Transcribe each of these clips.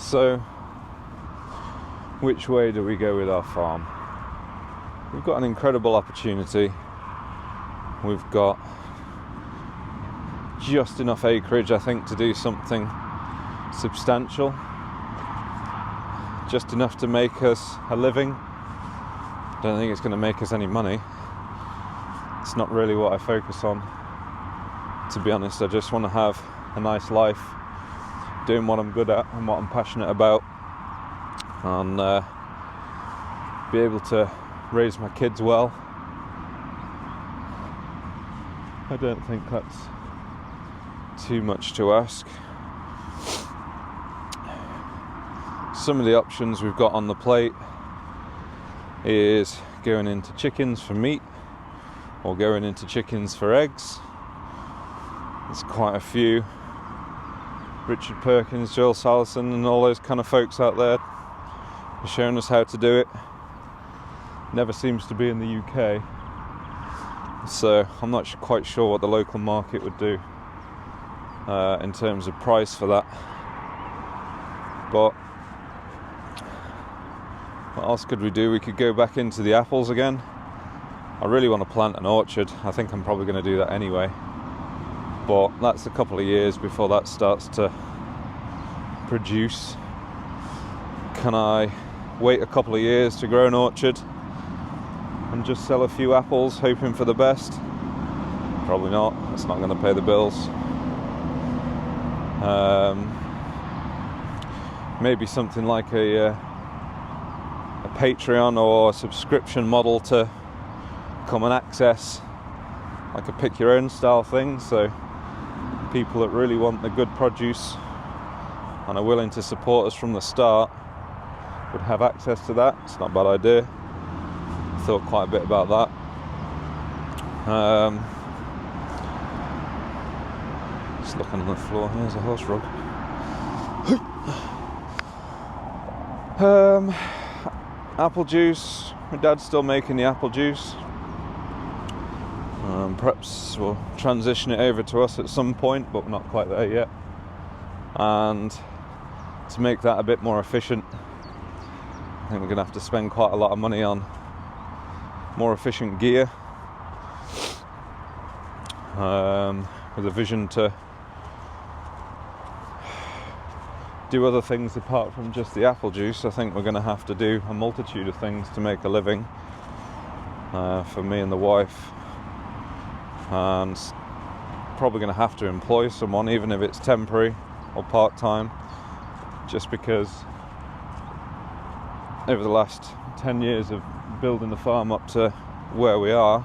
So, which way do we go with our farm? We've got an incredible opportunity. We've got just enough acreage, I think, to do something substantial. Just enough to make us a living. Don't think it's going to make us any money. It's not really what I focus on, to be honest. I just want to have a nice life, doing what I'm good at and what I'm passionate about, and be able to raise my kids well. I don't think that's too much to ask. Some of the options we've got on the plate is going into chickens for meat or going into chickens for eggs. There's quite a few. Richard Perkins, Joel Salason and all those kind of folks out there are showing us how to do it. Never seems to be in the UK, so I'm not quite sure what the local market would do in terms of price for that. But what else could we do? We could go back into the apples again. I really want to plant an orchard. I think I'm probably going to do that anyway, but that's a couple of years before that starts to produce. Can I wait a couple of years to grow an orchard and just sell a few apples, hoping for the best? Probably not. It's not going to pay the bills. Maybe something like a Patreon or a subscription model to come and access, like a pick your own style thing, so people that really want the good produce and are willing to support us from the start would have access to that. It's not a bad idea. I thought quite a bit about that. Just looking on the floor, here's a horse rug. Apple juice. My dad's still making the apple juice. Perhaps we'll transition it over to us at some point, but we're not quite there yet. And to make that a bit more efficient, I think we're going to have to spend quite a lot of money on more efficient gear, with a vision to do other things apart from just the apple juice. I think we're going to have to do a multitude of things to make a living, for me and the wife, and probably going to have to employ someone, even if it's temporary or part-time, just because over the last 10 years of building the farm up to where we are,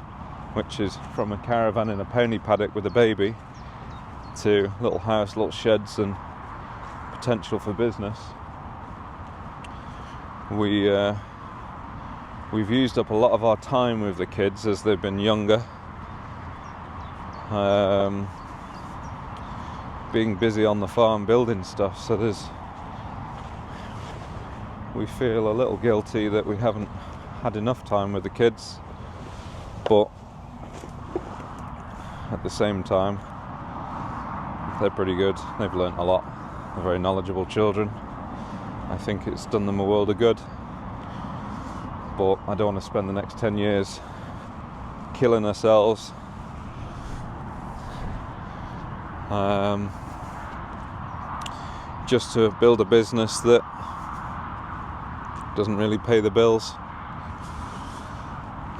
which is from a caravan in a pony paddock with a baby to little house, little sheds and potential for business, we've used up a lot of our time with the kids as they've been younger, being busy on the farm building stuff. So we feel a little guilty that we haven't had enough time with the kids, but at the same time they're pretty good. They've learnt a lot. They're very knowledgeable children. I think it's done them a world of good, but I don't want to spend the next 10 years killing ourselves just to build a business that doesn't really pay the bills.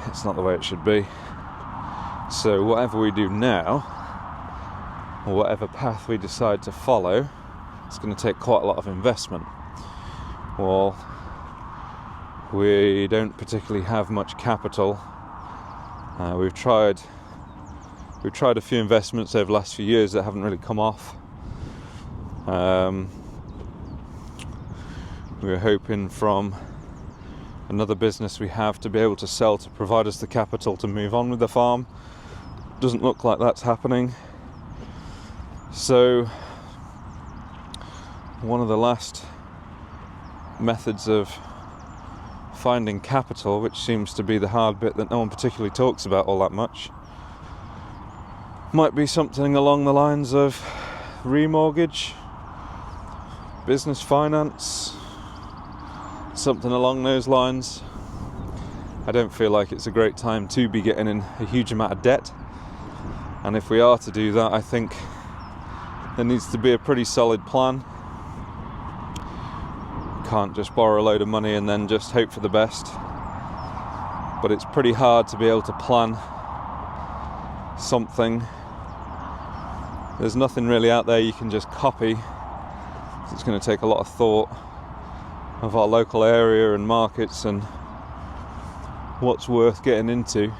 It's not the way it should be. So whatever we do now, or whatever path we decide to follow, it's going to take quite a lot of investment. Well, we don't particularly have much capital. We've tried a few investments over the last few years that haven't really come off. We were hoping from another business we have to be able to sell to provide us the capital to move on with the farm. Doesn't look like that's happening. So one of the last methods of finding capital, which seems to be the hard bit that no one particularly talks about all that much, might be something along the lines of remortgage business finance, something along those lines. I don't feel like it's a great time to be getting in a huge amount of debt, and if we are to do that, I think there needs to be a pretty solid plan. Can't just borrow a load of money and then just hope for the best. But it's pretty hard to be able to plan something. There's nothing really out there you can just copy. It's going to take a lot of thought of our local area and markets and what's worth getting into.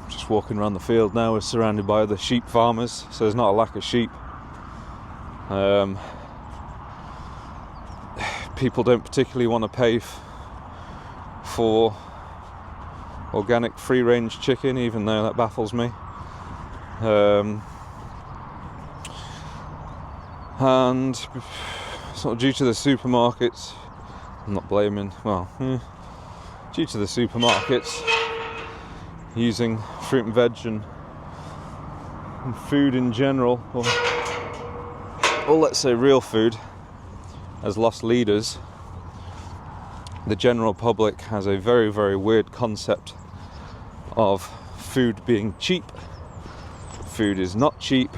Just walking around the field now, we're surrounded by other sheep farmers, so there's not a lack of sheep. People don't particularly want to pay for organic free-range chicken, even though that baffles me. And sort of due to the supermarkets, I'm not blaming, due to the supermarkets using fruit and veg and food in general, or let's say real food, as lost leaders, the general public has a very, very weird concept of food being cheap. Food is not cheap.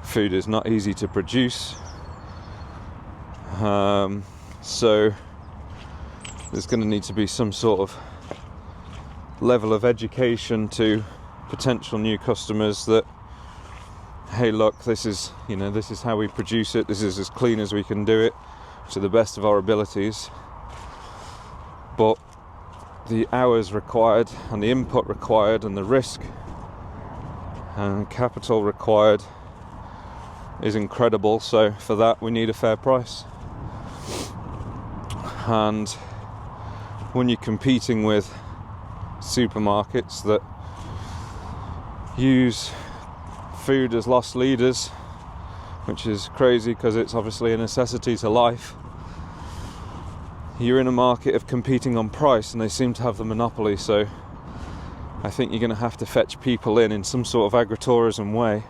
Food is not easy to produce. So there's going to need to be some sort of level of education to potential new customers that, hey, look, this is how we produce it. This is as clean as we can do it to the best of our abilities. But the hours required and the input required and the risk and capital required is incredible. So for that, we need a fair price. And when you're competing with supermarkets that use food as lost leaders, which is crazy because it's obviously a necessity to life, you're in a market of competing on price, and they seem to have the monopoly. So I think you're going to have to fetch people in some sort of agritourism way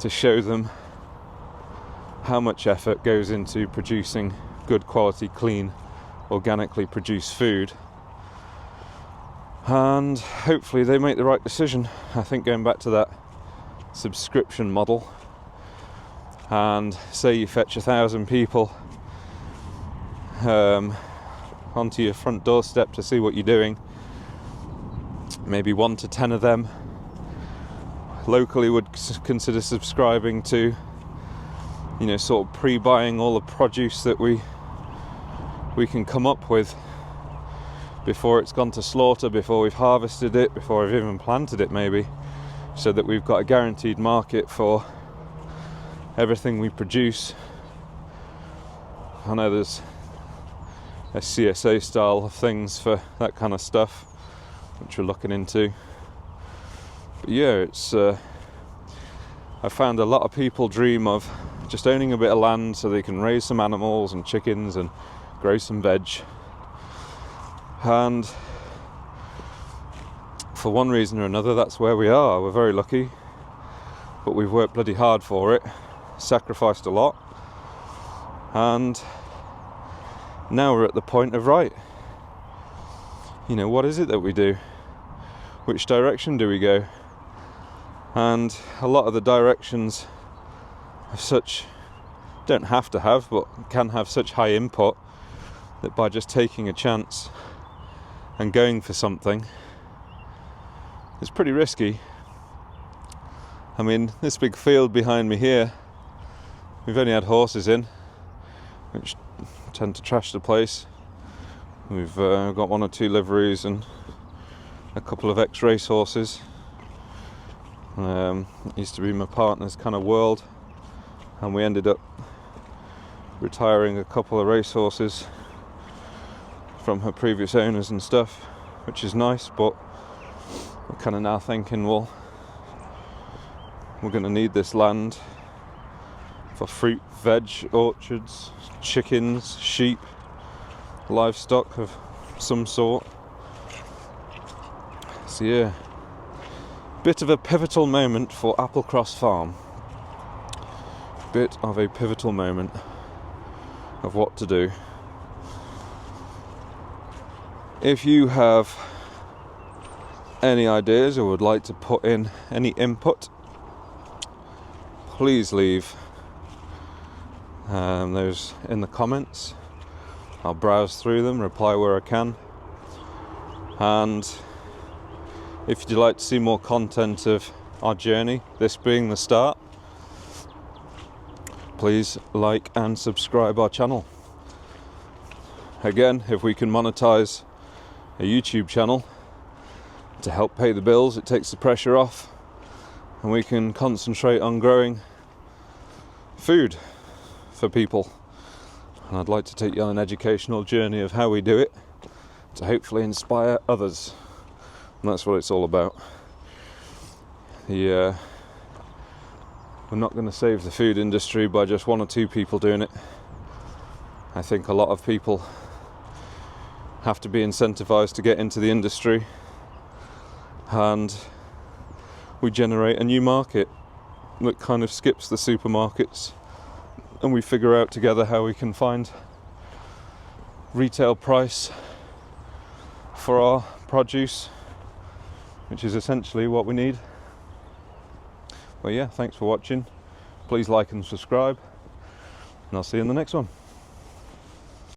to show them how much effort goes into producing good quality, clean, organically produced food, and hopefully they make the right decision. I think going back to that subscription model, and say you fetch 1,000 people onto your front doorstep to see what you're doing, maybe 1 to 10 of them locally would consider subscribing to, sort of pre-buying all the produce that we can come up with before it's gone to slaughter, before we've harvested it, before we've even planted it maybe, so that we've got a guaranteed market for everything we produce. I know there's a CSA style of things for that kind of stuff, which we're looking into. But yeah, it's I found a lot of people dream of just owning a bit of land so they can raise some animals and chickens and grow some veg. And for one reason or another, that's where we are. We're very lucky, but we've worked bloody hard for it, sacrificed a lot, and now we're at the point of, right, what is it that we do? Which direction do we go? And a lot of the directions have don't have to have, but can have such high input that by just taking a chance and going for something, it's pretty risky. I mean, this big field behind me here, we've only had horses in, which tend to trash the place. We've got 1 or 2 liveries and a couple of ex-race horses. It used to be my partner's kind of world, and we ended up retiring a couple of race horses from her previous owners and stuff, which is nice, but we're kind of now thinking, well, we're going to need this land for fruit, veg, orchards, chickens, sheep, livestock of some sort. So yeah, bit of a pivotal moment for Applecross Farm. bit of a pivotal moment of what to do. If you have any ideas or would like to put in any input, please leave those in the comments. I'll browse through them, reply where I can, and if you'd like to see more content of our journey, this being the start, please like and subscribe our channel. Again, if we can monetize a YouTube channel to help pay the bills, it takes the pressure off and we can concentrate on growing food for people. And I'd like to take you on an educational journey of how we do it to hopefully inspire others. And that's what it's all about. We're not going to save the food industry by just one or two people doing it. I think a lot of people have to be incentivized to get into the industry, and we generate a new market that kind of skips the supermarkets, and we figure out together how we can find retail price for our produce, which is essentially what we need. Well, yeah, thanks for watching. Please like and subscribe, and I'll see you in the next one.